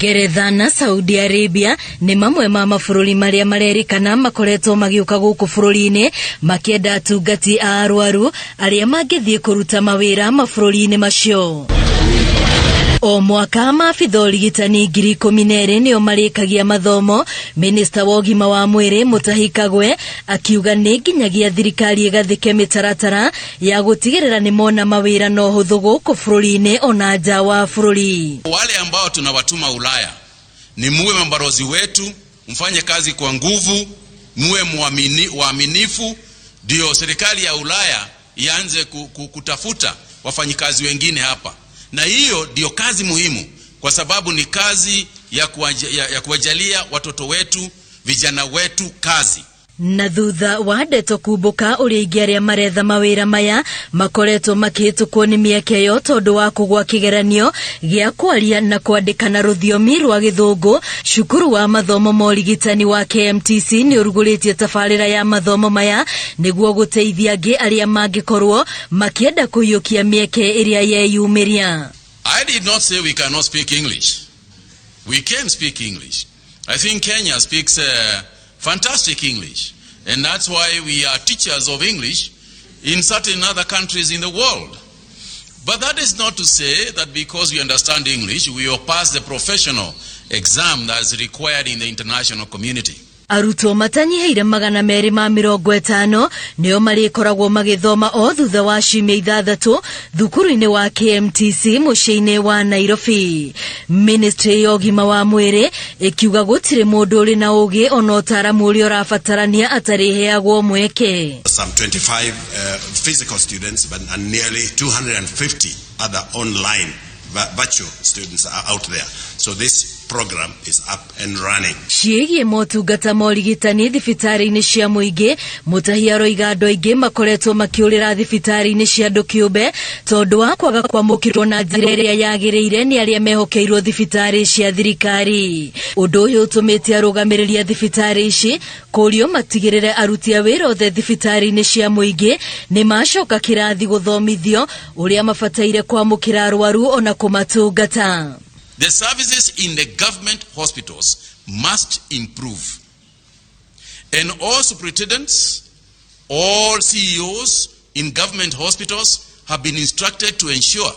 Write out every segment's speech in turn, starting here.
Ngeretha na Saudi Arabia ni mamwe ma mabũrũri maria marerikana makoretwo magiuka guku bũrũri-inĩ makienda atungati a arwaru aria mangithie kuruta mawira mabũrũri-inĩ macio. O mwaka maabitha ũrigitani 12,000 nĩo marĩkagia mathomo. Minista wa ũgima wa mwĩrĩ Mutahi Kagwe akiuga nĩ nginyagia thirikari ĩgathĩke mĩtaratara ya gũtigĩrĩra nĩ mona mawĩra na ũhũthũ gũkũ bũrũri-inĩ ona nja wa bũrũri. Wale ambao tunawatuma Ulaya ni muwe mabalozi wetu, mfanye kazi kwa nguvu, muwe waaminifu, ndio serikali ya Ulaya ianze kutafuta wafanyikazi wengine hapa. Na hiyo ndio kazi muhimu, kwa sababu ni kazi ya kuwajalia watoto wetu, vijana wetu kazi. Na thutha wa ndeto kumbũka ũrĩa ingĩ arĩa maretha mawĩra maya makoretwo makĩhĩtũkwo nĩ mĩaka ĩyo tondũ wa kũgwa kĩgeranio gĩa kwaria na kwandĩka na rũthiomi rwa gĩthũngũ, cukuru wa mathomo ma ũrigitani wa KMTC nĩ ũrugũrĩtie tabarĩra ya mathomo maya nĩguo gũteithia angĩ arĩa mangĩkorwo makĩenda kũiyũkia mĩeke ĩrĩa yeyumĩria. I did not say we cannot speak English. We can speak English. I think Kenya speaks fantastic English, and that's why we are teachers of English in certain other countries in the world. But that is not to say that because we understand English, we will pass the professional exam that is required in the international community. Arutwo matanyiheire 250 nĩo marĩkoragwo magĩthoma o thutha wa ciumia 6 thukuru-inĩ wa KMTC mũciĩ-inĩ wa Nairobi. Ministry ya ũgima wa mwĩrĩ ĩkiuga gũtirĩ mũndũ ũrĩ na ũgĩ ona ũtaaramu ũrĩa ũrabatarania atarĩheagwo mweke. Some 25 physical students and nearly 250 other online virtual students are out there. So this program is up and running. Ciĩgiĩ motungata ma ũrigitani thibitarĩ-inĩ cia mũingĩ, Mutahi aroiga andũ aingĩ makoretwo makĩũrĩra thibitarĩ-inĩ cia andũ kĩũmbe tondũ wa kwaga kwamũkĩrwo na njĩra ĩrĩa yagĩrĩire nĩ arĩa mehokeirwo thibitarĩ cia thirikari. Ũndũ ũyũ ũtũmĩte arũgamĩrĩria thibitarĩ ici kũũrio matigĩrĩre aruti a wĩra othe thibitarĩ-inĩ cia mũingĩ nĩ macoka kĩrathi gũthomithio ũrĩa mabataire kwamũkĩra arwaru ona kũmatungata. The services in the government hospitals must improve. And all superintendents, all CEOs in government hospitals have been instructed to ensure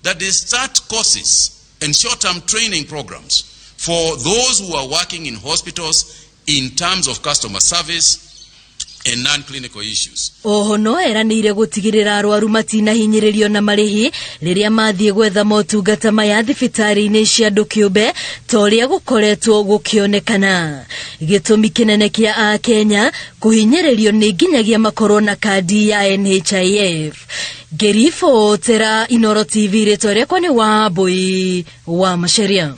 that they start courses and short-term training programs for those who are working in hospitals in terms of customer service and non-clinical issues. Oho no eranĩire gũtigĩrĩra arwaru matinahinyĩrĩrio na marĩhi rĩrĩa mathiĩ gwetha motungata maya thibitarĩ-inĩ cia andũ kĩũmbe ta ũrĩa gũkoretwo gũkĩonekana. Gĩtũmi kĩnene kĩa Akenya kũhinyĩrĩrio nĩ nginyagia makorwo na kandi ya NHIF. Ngĩribotera Inooro TV, rĩtwa rĩakwa nĩ Wambũi wa Macharia.